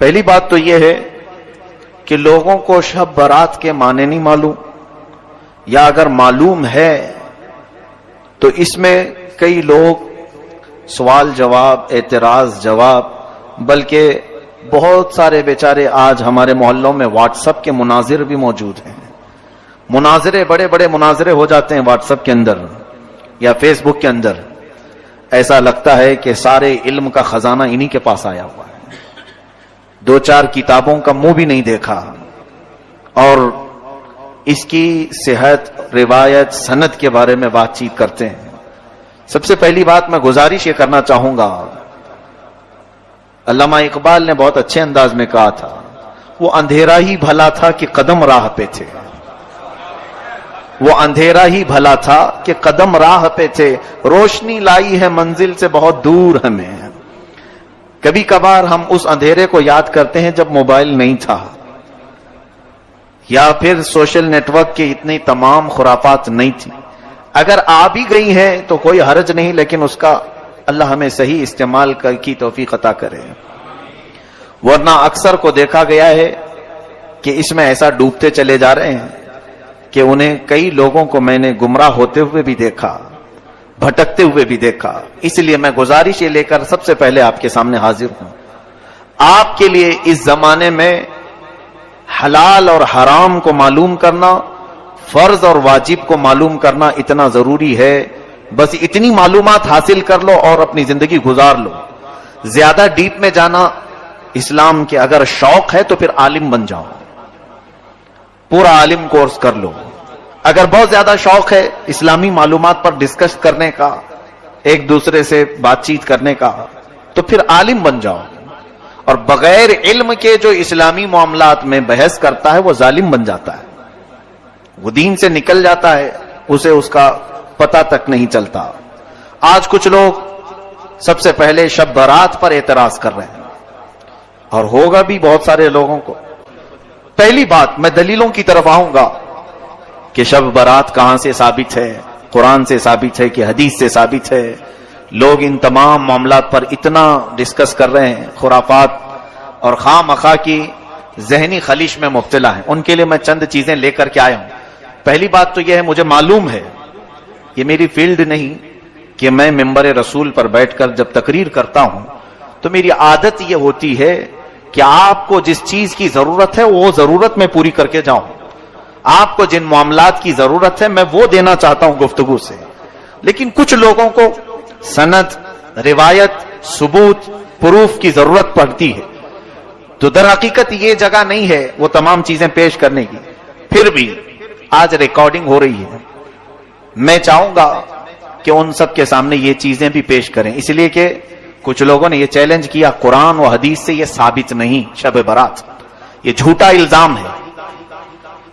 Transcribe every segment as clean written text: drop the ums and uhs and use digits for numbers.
پہلی بات تو یہ ہے کہ لوگوں کو شب برات کے معنی نہیں معلوم، یا اگر معلوم ہے تو اس میں کئی لوگ سوال جواب، اعتراض جواب، بلکہ بہت سارے بیچارے آج ہمارے محلوں میں واٹس ایپ کے مناظر بھی موجود ہیں. مناظرے، بڑے بڑے مناظرے ہو جاتے ہیں واٹس ایپ کے اندر یا فیس بک کے اندر. ایسا لگتا ہے کہ سارے علم کا خزانہ انہی کے پاس آیا ہوا ہے. دو چار کتابوں کا منہ بھی نہیں دیکھا اور اس کی صحت، روایت، سند کے بارے میں بات چیت کرتے ہیں. سب سے پہلی بات میں گزارش یہ کرنا چاہوں گا، علامہ اقبال نے بہت اچھے انداز میں کہا تھا، وہ اندھیرا ہی بھلا تھا کہ قدم راہ پہ تھے. وہ اندھیرا ہی بھلا تھا کہ قدم راہ پہ تھے، روشنی لائی ہے منزل سے بہت دور ہمیں. کبھی کبھار ہم اس اندھیرے کو یاد کرتے ہیں جب موبائل نہیں تھا، یا پھر سوشل نیٹ ورک کی اتنی تمام خرافات نہیں تھی. اگر آ بھی گئی ہیں تو کوئی حرج نہیں، لیکن اس کا اللہ ہمیں صحیح استعمال کی توفیق عطا کرے. ورنہ اکثر کو دیکھا گیا ہے کہ اس میں ایسا ڈوبتے چلے جا رہے ہیں کہ انہیں کئی لوگوں کو میں نے گمراہ ہوتے ہوئے بھی دیکھا، بھٹکتے ہوئے بھی دیکھا. اس لیے میں گزارش یہ لے کر سب سے پہلے آپ کے سامنے حاضر ہوں. آپ کے لیے اس زمانے میں حلال اور حرام کو معلوم کرنا، فرض اور واجب کو معلوم کرنا اتنا ضروری ہے. بس اتنی معلومات حاصل کر لو اور اپنی زندگی گزار لو. زیادہ ڈیپ میں جانا اسلام کے اگر شوق ہے تو پھر عالم بن جاؤ، پورا عالم کورس کر لو. اگر بہت زیادہ شوق ہے اسلامی معلومات پر ڈسکس کرنے کا، ایک دوسرے سے بات چیت کرنے کا، تو پھر عالم بن جاؤ. اور بغیر علم کے جو اسلامی معاملات میں بحث کرتا ہے وہ ظالم بن جاتا ہے، وہ دین سے نکل جاتا ہے، اسے اس کا پتہ تک نہیں چلتا. آج کچھ لوگ سب سے پہلے شب برات پر اعتراض کر رہے ہیں، اور ہوگا بھی بہت سارے لوگوں کو. پہلی بات میں دلیلوں کی طرف آؤں گا کہ شب برات کہاں سے ثابت ہے. قرآن سے ثابت ہے کہ حدیث سے ثابت ہے. لوگ ان تمام معاملات پر اتنا ڈسکس کر رہے ہیں، خرافات اور خواہ مخواہ کی ذہنی خلیش میں مبتلا ہیں. ان کے لیے میں چند چیزیں لے کر کے آیا ہوں. پہلی بات تو یہ ہے، مجھے معلوم ہے، یہ میری فیلڈ نہیں کہ میں ممبر رسول پر بیٹھ کر جب تقریر کرتا ہوں تو میری عادت یہ ہوتی ہے کہ آپ کو جس چیز کی ضرورت ہے وہ ضرورت میں پوری کر کے جاؤں. آپ کو جن معاملات کی ضرورت ہے میں وہ دینا چاہتا ہوں گفتگو سے. لیکن کچھ لوگوں کو سند، روایت، ثبوت، پروف کی ضرورت پڑتی ہے، تو در حقیقت یہ جگہ نہیں ہے وہ تمام چیزیں پیش کرنے کی. پھر بھی آج ریکارڈنگ ہو رہی ہے، میں چاہوں گا کہ ان سب کے سامنے یہ چیزیں بھی پیش کریں، اس لیے کہ کچھ لوگوں نے یہ چیلنج کیا قرآن و حدیث سے یہ ثابت نہیں شب برات. یہ جھوٹا الزام ہے.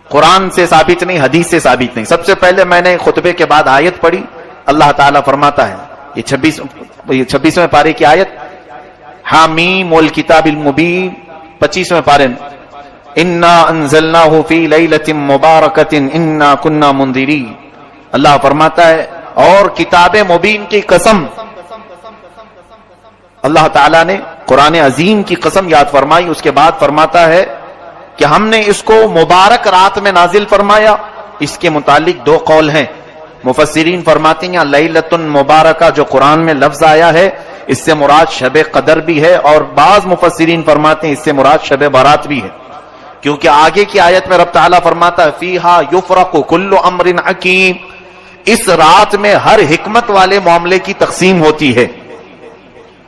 قرآن سے ثابت نہیں، حدیث سے ثابت نہیں. سب سے پہلے میں نے خطبے کے بعد آیت پڑھی. اللہ تعالیٰ فرماتا ہے، یہ 26ویں پارے کی آیت، حامیم والکتاب المبین، 25ویں پارے میں، انا انزلناہ فی لیلۃ مبارکۃ انا کنا منذرین. اللہ فرماتا ہے اور کتاب مبین کی قسم، اللہ تعالیٰ نے قرآن عظیم کی قسم یاد فرمائی. اس کے بعد فرماتا ہے کہ ہم نے اس کو مبارک رات میں نازل فرمایا. اس کے متعلق دو قول ہیں. مفسرین فرماتے ہیں لیلۃ مبارکہ جو قرآن میں لفظ آیا ہے اس سے مراد شب قدر بھی ہے، اور بعض مفسرین فرماتے ہیں اس سے مراد شب برات بھی ہے، کیونکہ آگے کی آیت میں رب تعالیٰ فرماتا ہے فیہا یفرق کل امر حکیم، اس رات میں ہر حکمت والے معاملے کی تقسیم ہوتی ہے.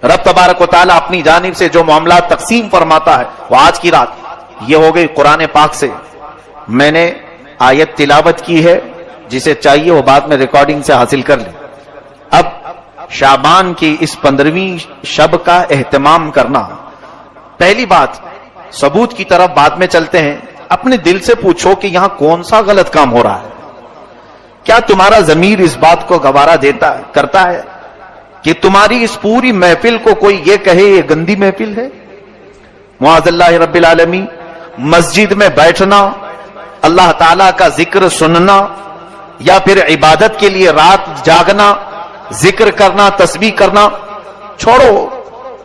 رب تبارک و تعالیٰ اپنی جانب سے جو معاملات تقسیم فرماتا ہے وہ آج کی رات یہ ہو گئی قرآن پاک سے. میں نے آیت تلاوت کی ہے، جسے چاہیے وہ بعد میں ریکارڈنگ سے حاصل کر لیں. اب شعبان کی اس 15ویں شب کا اہتمام کرنا. پہلی بات، ثبوت کی طرف بعد میں چلتے ہیں. اپنے دل سے پوچھو کہ یہاں کون سا غلط کام ہو رہا ہے. کیا تمہارا ضمیر اس بات کو گوارا کرتا ہے کہ تمہاری اس پوری محفل کو کوئی یہ کہے یہ گندی محفل ہے؟ معاذ اللہ رب العالمین. مسجد میں بیٹھنا، اللہ تعالیٰ کا ذکر سننا، یا پھر عبادت کے لیے رات جاگنا، ذکر کرنا، تسبیح کرنا، چھوڑو.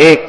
1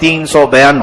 352,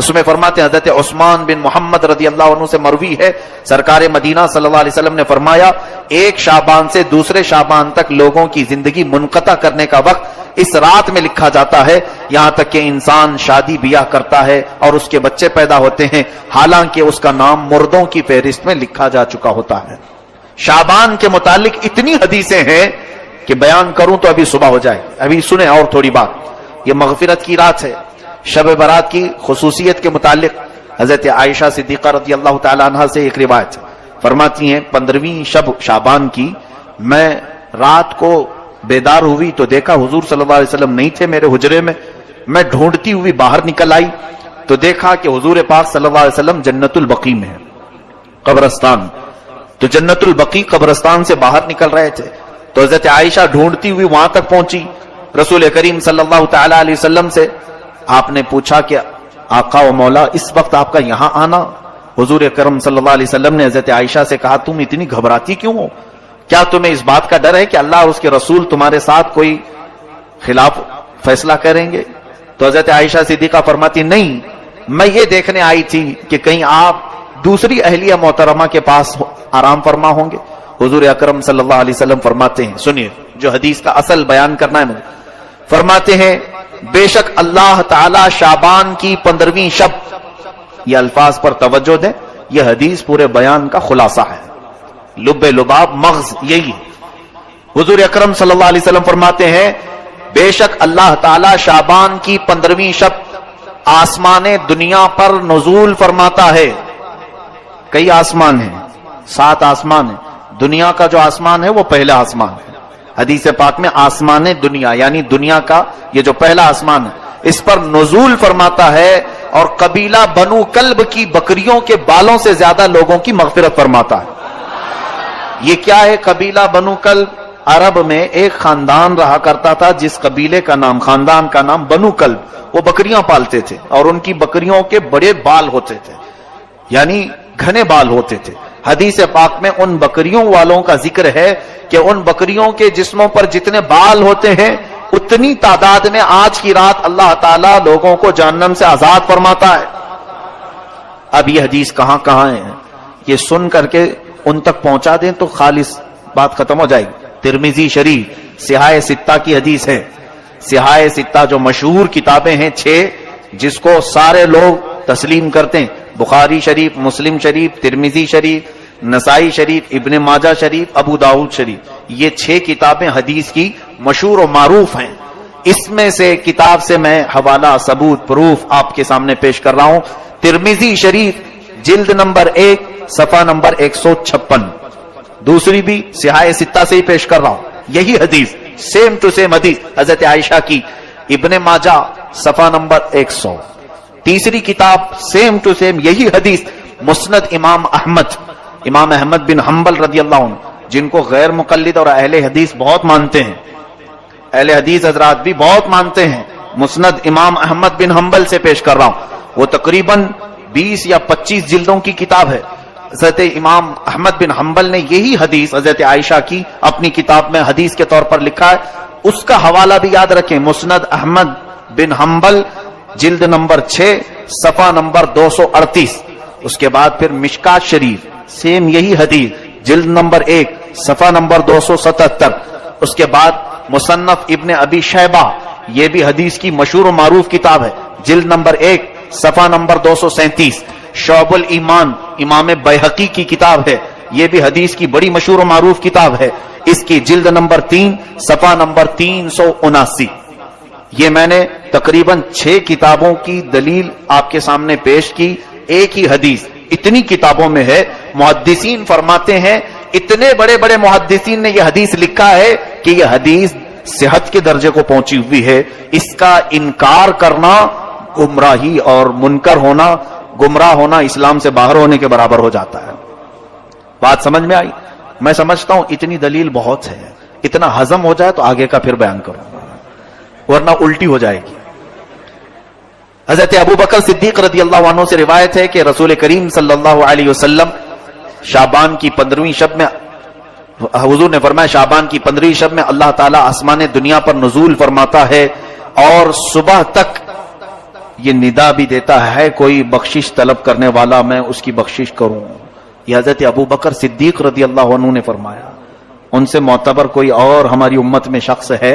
اس میں فرماتے ہیں حضرت عثمان بن محمد رضی اللہ عنہ سے مروی ہے، سرکار مدینہ صلی اللہ علیہ وسلم نے فرمایا ایک شعبان سے دوسرے شعبان تک لوگوں کی زندگی منقطع کرنے کا وقت اس رات میں لکھا جاتا ہے، یہاں تک کہ انسان شادی بیاہ کرتا ہے اور اس کے بچے پیدا ہوتے ہیں، حالانکہ اس کا نام مردوں کی فہرست میں لکھا جا چکا ہوتا ہے۔ شعبان کے متعلق اتنی حدیثیں ہیں کہ بیان کروں تو ابھی صبح ہو جائے۔ ابھی سنیں اور تھوڑی بات، یہ مغفرت کی رات ہے۔ شب برات کی خصوصیت کے متعلق حضرت عائشہ صدیقہ رضی اللہ تعالی عنہ سے ایک روایت فرماتی ہیں 15ویں شب شعبان کی میں رات کو بیدار ہوئی تو دیکھا حضور صلی اللہ علیہ وسلم نہیں تھے میرے حجرے میں، میں ڈھونڈتی ہوئی باہر نکل آئی تو دیکھا کہ حضور پاک صلی اللہ علیہ وسلم جنت البقیع میں ہیں، قبرستان، تو جنت البقیع قبرستان سے باہر نکل رہے تھے، تو حضرت عائشہ ڈھونڈتی ہوئی وہاں تک پہنچی، رسول کریم صلی اللہ تعالی علیہ وسلم سے آپ نے پوچھا کہ آقا و مولا اس وقت آپ کا یہاں آنا؟ حضور کرم صلی اللہ علیہ وسلم نے حضرت عائشہ سے کہا تم اتنی گھبراتی کیوں ہو؟ کیا تمہیں اس بات کا ڈر ہے کہ اللہ اور اس کے رسول تمہارے ساتھ کوئی خلاف فیصلہ کریں گے؟ تو حضرت عائشہ صدیقہ فرماتی نہیں، میں یہ دیکھنے آئی تھی کہ کہیں آپ دوسری اہلیہ محترمہ کے پاس آرام فرما ہوں گے۔ حضور اکرم صلی اللہ علیہ وسلم فرماتے ہیں، سنیے جو حدیث کا اصل بیان کرنا ہے مجھے، فرماتے ہیں بے شک اللہ تعالی شعبان کی 15ویں شب، یہ الفاظ پر توجہ دیں، یہ حدیث پورے بیان کا خلاصہ ہے، لب لباب مغز یہی ہے۔ حضور اکرم صلی اللہ علیہ وسلم فرماتے ہیں بے شک اللہ تعالی شعبان کی 15ویں شب آسمان دنیا پر نزول فرماتا ہے۔ کئی آسمان ہیں، 7 آسمان ہیں، دنیا کا جو آسمان ہے وہ پہلا آسمان ہے۔ حدیث پاک میں آسمان دنیا یعنی دنیا کا یہ جو پہلا آسمان ہے اس پر نزول فرماتا ہے، اور قبیلہ بنو کلب کی بکریوں کے بالوں سے زیادہ لوگوں کی مغفرت فرماتا ہے۔ یہ کیا ہے قبیلہ بنو کلب؟ عرب میں ایک خاندان رہا کرتا تھا جس قبیلے کا نام، خاندان کا نام بنو کلب، وہ بکریاں پالتے تھے اور ان کی بکریوں کے بڑے بال ہوتے تھے، یعنی گھنے بال ہوتے تھے۔ حدیث پاک میں ان بکریوں والوں کا ذکر ہے کہ ان بکریوں کے جسموں پر جتنے بال ہوتے ہیں اتنی تعداد میں آج کی رات اللہ تعالیٰ لوگوں کو جہنم سے آزاد فرماتا ہے۔ اب یہ حدیث کہاں کہاں ہے، یہ سن کر کے ان تک پہنچا دیں تو خالص بات ختم ہو جائے گی۔ ترمذی شریف سیاہ ستہ کی حدیث ہے، سیاہ ستہ جو مشہور کتابیں ہیں 6 جس کو سارے لوگ تسلیم کرتے ہیں، بخاری شریف، مسلم شریف، ترمذی شریف، نسائی شریف، ابن ماجہ شریف، ابو داؤد شریف، یہ 6 کتابیں حدیث کی مشہور و معروف ہیں۔ اس میں سے کتاب سے میں حوالہ، ثبوت، پروف آپ کے سامنے پیش کر رہا ہوں۔ ترمذی شریف جلد نمبر 1 صفحہ نمبر 156، دوسری بھی سیاہ ستہ سے ہی پیش کر رہا ہوں، یہی حدیث سیم ٹو سیم حدیث حضرت عائشہ کی، ابن ماجہ صفحہ نمبر 100، تیسری کتاب سیم ٹو سیم یہی حدیث مسند امام احمد بن حنبل رضی اللہ عنہ، جن کو غیر مقلد اور اہل حدیث بہت مانتے ہیں، اہل حدیث حضرات بھی بہت مانتے ہیں، مسند امام احمد بن حنبل سے پیش کر رہا ہوں۔ وہ تقریباً 20 یا 25 جلدوں کی کتاب ہے۔ حضرت امام احمد بن حنبل نے یہی حدیث حضرت عائشہ کی اپنی کتاب میں حدیث کے طور پر لکھا ہے، اس کا حوالہ بھی یاد رکھیں، مسند احمد بن حنبل جلد نمبر 6 صفحہ نمبر 238۔ اس کے بعد پھر مشکات شریف سیم یہی حدیث جلد نمبر 1 صفحہ نمبر 277۔ اس کے بعد مصنف ابن ابی شیبہ، یہ بھی حدیث کی مشہور و معروف کتاب ہے، جلد نمبر 1 صفحہ نمبر 237۔ شعب الایمان امام بیہقی کی کتاب ہے، یہ بھی حدیث کی بڑی مشہور و معروف کتاب ہے، اس کی جلد نمبر 3 صفحہ نمبر 379۔ یہ میں نے تقریباً 6 کتابوں کی دلیل آپ کے سامنے پیش کی، ایک ہی حدیث اتنی کتابوں میں ہے۔ محدثین فرماتے ہیں، اتنے بڑے بڑے محدثین نے یہ حدیث لکھا ہے کہ یہ حدیث صحت کے درجے کو پہنچی ہوئی ہے، اس کا انکار کرنا گمراہی اور منکر ہونا، گمراہ ہونا اسلام سے باہر ہونے کے برابر ہو جاتا ہے۔ بات سمجھ میں آئی؟ میں سمجھتا ہوں اتنی دلیل بہت ہے، اتنا ہضم ہو جائے تو آگے کا پھر بیان کروں گا، ورنہ الٹی ہو جائے گی۔ حضرت ابو بکر صدیق رضی اللہ عنہ سے روایت ہے کہ رسول کریم صلی اللہ علیہ وسلم شعبان کی 15ویں شب میں، حضور نے فرمایا شعبان کی 15ویں شب میں اللہ تعالیٰ آسمان دنیا پر نزول فرماتا ہے اور صبح تک یہ ندا بھی دیتا ہے کوئی بخشش طلب کرنے والا میں اس کی بخشش کروں. یہ حضرت ابو بکر صدیق رضی اللہ عنہ نے فرمایا. ان سے معتبر کوئی اور ہماری امت میں شخص ہے؟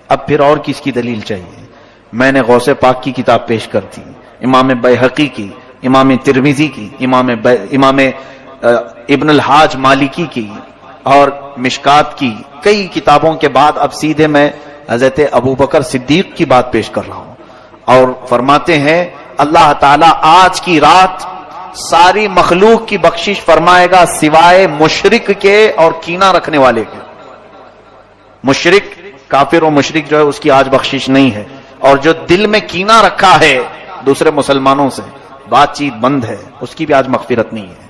اب پھر اور کس کی دلیل چاہیے؟ میں نے غوث پاک کی کتاب پیش کر دی، امام بیہقی کی، امام ترمذی کی، امام ابن الحاج مالکی کی اور مشکات کی کئی کتابوں کے بعد اب سیدھے میں حضرت ابو بکر صدیق کی بات پیش کر رہا ہوں. اور فرماتے ہیں اللہ تعالیٰ آج کی رات ساری مخلوق کی بخشش فرمائے گا سوائے مشرک کے اور کینہ رکھنے والے کے. مشرک، کافر و مشرک جو ہے اس کی آج بخشش نہیں ہے، اور جو دل میں کینہ رکھا ہے دوسرے مسلمانوں سے، بات چیت بند ہے، اس کی بھی آج مغفرت نہیں ہے.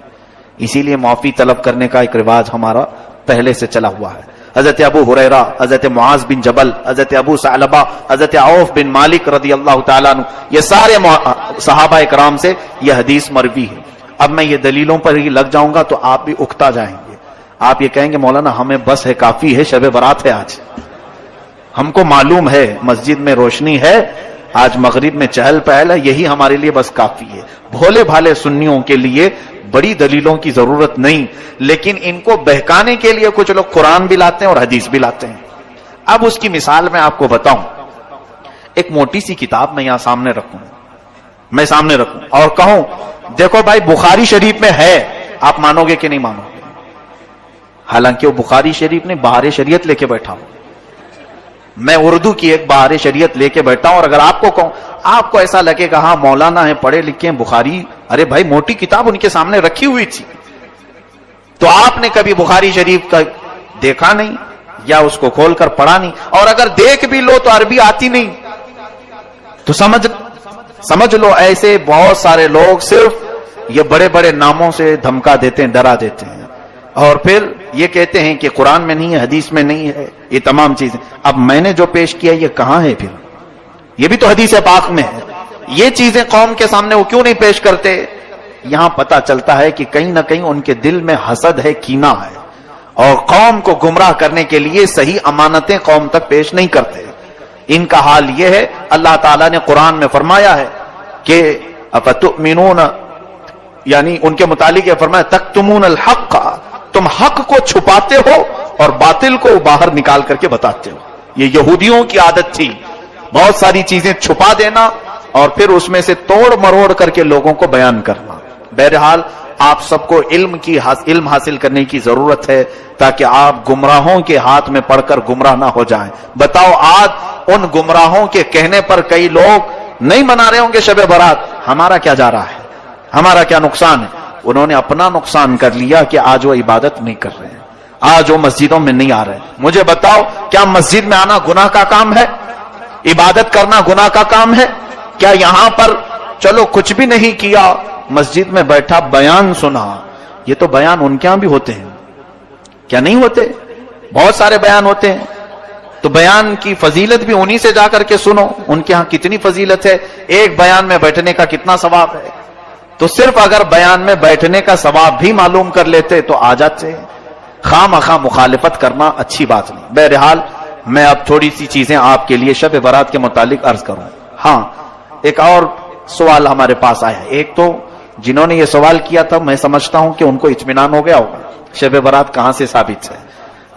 اسی لیے معافی طلب کرنے کا ایک رواج ہمارا پہلے سے چلا ہوا ہے. حضرت ابو ہریرہ، حضرت معاذ بن جبل، حضرت ابو ثعلبہ، حضرت عوف بن مالک رضی اللہ تعالیٰ عنہ، یہ سارے صحابہ اکرام سے یہ حدیث مروی ہے. اب میں یہ دلیلوں پر ہی لگ جاؤں گا تو آپ بھی اکتا جائیں گے. آپ یہ کہیں گے مولانا ہمیں بس ہے، کافی ہے، شب برات ہے آج، ہم کو معلوم ہے مسجد میں روشنی ہے، آج مغرب میں چہل پہل ہے، یہی ہمارے لیے بس کافی ہے. بھولے بھالے سنیوں کے لیے بڑی دلیلوں کی ضرورت نہیں، لیکن ان کو بہکانے کے لیے کچھ لوگ قرآن بھی لاتے ہیں اور حدیث بھی لاتے ہیں. اب اس کی مثال میں آپ کو بتاؤں. ایک موٹی سی کتاب میں یہاں سامنے رکھوں اور کہوں دیکھو بھائی بخاری شریف میں ہے، آپ مانو گے کہ نہیں مانو گے؟ حالانکہ وہ بخاری شریف نے بہار شریعت لے کے بیٹھا ہوں، میں اردو کی ایک بہار شریعت لے کے بیٹھا ہوں. اور اگر آپ کو کہوں، آپ کو ایسا لگے گا ہاں مولانا ہے، پڑھے لکھے ہیں، بخاری، ارے بھائی موٹی کتاب ان کے سامنے رکھی ہوئی تھی، تو آپ نے کبھی بخاری شریف کا دیکھا نہیں یا اس کو کھول کر پڑھا نہیں. اور اگر دیکھ بھی لو تو عربی آتی نہیں، تو سمجھ لو ایسے بہت سارے لوگ صرف یہ بڑے بڑے ناموں سے دھمکا دیتے ہیں، ڈرا دیتے ہیں، اور پھر یہ کہتے ہیں کہ قرآن میں نہیں ہے، حدیث میں نہیں ہے، یہ تمام چیزیں. اب میں نے جو پیش کیا یہ کہاں ہے؟ پھر یہ بھی تو حدیث پاک میں ہے. یہ چیزیں قوم کے سامنے وہ کیوں نہیں پیش کرتے؟ یہاں پتا چلتا ہے کہ کہیں نہ کہیں ان کے دل میں حسد ہے، کینہ ہے، اور قوم کو گمراہ کرنے کے لیے صحیح امانتیں قوم تک پیش نہیں کرتے. ان کا حال یہ ہے. اللہ تعالیٰ نے قرآن میں فرمایا ہے کہ افتؤمنون، یعنی ان کے متعلق یہ فرمایا تکتمون الحق، تم حق کو چھپاتے ہو اور باطل کو باہر نکال کر کے بتاتے ہو. یہ یہودیوں کی عادت تھی، بہت ساری چیزیں چھپا دینا اور پھر اس میں سے توڑ مروڑ کر کے لوگوں کو بیان کرنا. بہرحال آپ سب کو علم حاصل کرنے کی ضرورت ہے تاکہ آپ گمراہوں کے ہاتھ میں پڑھ کر گمراہ نہ ہو جائیں. بتاؤ آج ان گمراہوں کے کہنے پر کئی لوگ نہیں منا رہے ہوں گے شب برات، ہمارا کیا جا رہا ہے، ہمارا کیا نقصان ہے؟ انہوں نے اپنا نقصان کر لیا کہ آج وہ عبادت نہیں کر رہے ہیں، آج وہ مسجدوں میں نہیں آ رہے. مجھے بتاؤ کیا مسجد میں آنا گناہ کا کام ہے؟ عبادت کرنا گناہ کا کام ہے؟ کیا یہاں پر چلو کچھ بھی نہیں کیا، مسجد میں بیٹھا بیان سنا، یہ تو بیان ان کے ہاں بھی ہوتے ہیں، کیا نہیں ہوتے؟ بہت سارے بیان ہوتے ہیں. تو بیان کی فضیلت بھی انہی سے جا کر کے سنو، ان کے ہاں کتنی فضیلت ہے، ایک بیان میں بیٹھنے کا کتنا ثواب ہے. تو صرف اگر بیان میں بیٹھنے کا ثواب بھی معلوم کر لیتے تو آ جاتے. خواہ مخواہ مخالفت کرنا اچھی بات نہیں. بہرحال میں اب تھوڑی سی چیزیں آپ کے لیے شب برات کے متعلق عرض کروں. ہاں ایک اور سوال ہمارے پاس آیا ہے. ایک تو جنہوں نے یہ سوال کیا تھا میں سمجھتا ہوں کہ ان کو اطمینان ہو گیا ہوگا شب برات کہاں سے ثابت ہے،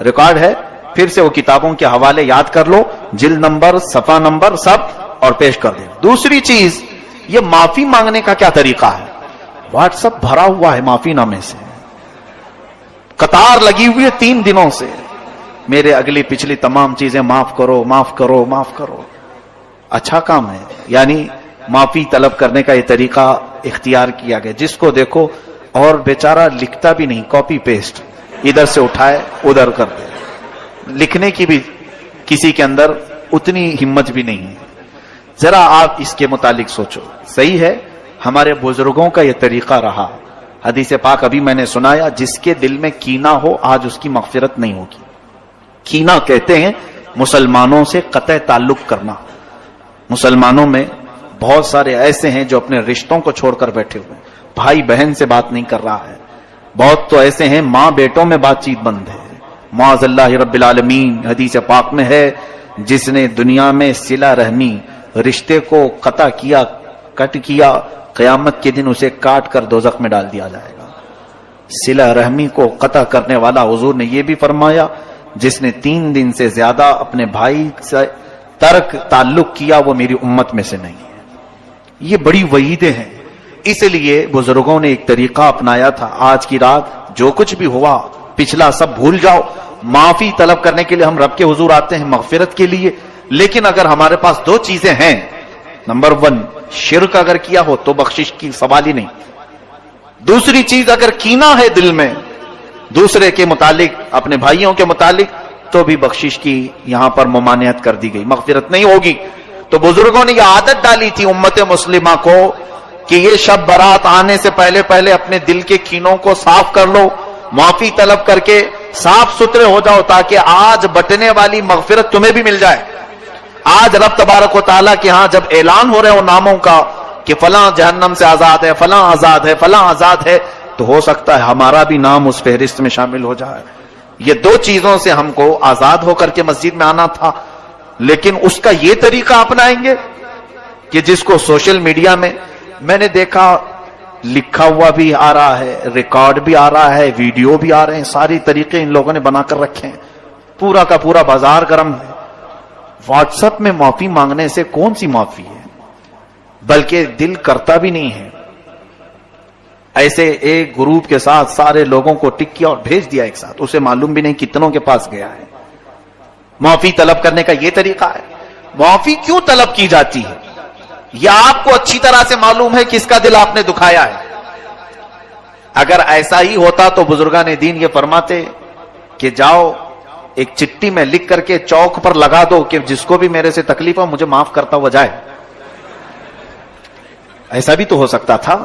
ریکارڈ ہے، پھر سے وہ کتابوں کے حوالے یاد کر لو، جلد نمبر، صفحہ نمبر سب، اور پیش کر دیں. دوسری چیز یہ معافی مانگنے کا کیا طریقہ ہے؟ واٹس ایپ بھرا ہوا ہے معافی نامے سے، قطار لگی ہوئی ہے 3 دنوں سے، میرے اگلی پچھلی تمام چیزیں معاف کرو معاف کرو معاف کرو. اچھا کام ہے، یعنی معافی طلب کرنے کا یہ طریقہ اختیار کیا گیا. جس کو دیکھو اور بیچارہ لکھتا بھی نہیں، کاپی پیسٹ ادھر سے اٹھائے ادھر کر دے، لکھنے کی بھی کسی کے اندر اتنی ہمت بھی نہیں ہے. ذرا آپ اس کے متعلق سوچو. صحیح ہے ہمارے بزرگوں کا یہ طریقہ رہا. حدیث پاک ابھی میں نے سنایا، جس کے دل میں کینہ ہو آج اس کی مغفرت نہیں ہوگی. کینہ کہتے ہیں مسلمانوں سے قطع تعلق کرنا. مسلمانوں میں بہت سارے ایسے ہیں جو اپنے رشتوں کو چھوڑ کر بیٹھے ہوئے ہیں، بھائی بہن سے بات نہیں کر رہا ہے. بہت تو ایسے ہیں ماں بیٹوں میں بات چیت بند ہے. معاذ اللہ رب العالمین. حدیث پاک میں ہے جس نے دنیا میں صلہ رحمی رشتے کو قطع کیا، کٹ کیا، قیامت کے دن اسے کاٹ کر دوزخ میں ڈال دیا جائے گا۔ صلہ رحمی کو قطع کرنے والا، حضور نے یہ بھی فرمایا، جس نے 3 دن سے زیادہ اپنے بھائی سے ترک تعلق کیا وہ میری امت میں سے نہیں ہے۔ یہ بڑی وعیدیں ہیں، اس لیے بزرگوں نے ایک طریقہ اپنایا تھا، آج کی رات جو کچھ بھی ہوا پچھلا سب بھول جاؤ، معافی طلب کرنے کے لیے ہم رب کے حضور آتے ہیں مغفرت کے لیے، لیکن اگر ہمارے پاس 2 چیزیں ہیں، نمبر 1 شرک اگر کیا ہو تو بخشش کی سوال ہی نہیں، دوسری چیز اگر کینہ ہے دل میں دوسرے کے متعلق، اپنے بھائیوں کے متعلق، تو بھی بخشش کی یہاں پر ممانعت کر دی گئی، مغفرت نہیں ہوگی۔ تو بزرگوں نے یہ عادت ڈالی تھی امت مسلمہ کو کہ یہ شب برات آنے سے پہلے پہلے اپنے دل کے کینوں کو صاف کر لو، معافی طلب کر کے صاف ستھرے ہو جاؤ، تاکہ آج بٹنے والی مغفرت تمہیں بھی مل جائے۔ آج رب تبارک و تعالیٰ کے ہاں جب اعلان ہو رہے ہو ناموں کا کہ فلاں جہنم سے آزاد ہے، فلاں آزاد ہے، فلاں آزاد ہے، تو ہو سکتا ہے ہمارا بھی نام اس فہرست میں شامل ہو جائے۔ یہ 2 چیزوں سے ہم کو آزاد ہو کر کے مسجد میں آنا تھا، لیکن اس کا یہ طریقہ اپنائیں گے کہ جس کو سوشل میڈیا میں نے دیکھا لکھا ہوا بھی آ رہا ہے، ریکارڈ بھی آ رہا ہے، ویڈیو بھی آ رہے ہیں، ساری طریقے ان لوگوں نے بنا کر رکھے ہیں، پورا کا پورا بازار گرم ہے۔ واٹس ایپ میں معافی مانگنے سے کون سی معافی ہے، بلکہ دل کرتا بھی نہیں ہے۔ ایسے ایک گروپ کے ساتھ سارے لوگوں کو ٹک کیا اور بھیج دیا ایک ساتھ، اسے معلوم بھی نہیں کتنوں کے پاس گیا ہے۔ معافی طلب کرنے کا یہ طریقہ ہے۔ معافی کیوں طلب کی جاتی ہے یہ آپ کو اچھی طرح سے معلوم ہے، کس کا دل آپ نے دکھایا ہے۔ اگر ایسا ہی ہوتا تو بزرگان دین یہ فرماتے کہ جاؤ ایک چٹھی میں لکھ کر کے چوک پر لگا دو کہ جس کو بھی میرے سے تکلیف ہو مجھے معاف کرتا ہوا جائے۔ ایسا بھی تو ہو سکتا تھا،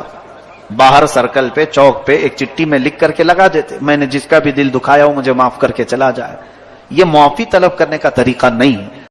باہر سرکل پہ چوک پہ ایک چٹھی میں لکھ کر کے لگا دیتے، میں نے جس کا بھی دل دکھایا ہو مجھے معاف کر کے چلا جائے۔ یہ معافی طلب کرنے کا طریقہ نہیں ہے۔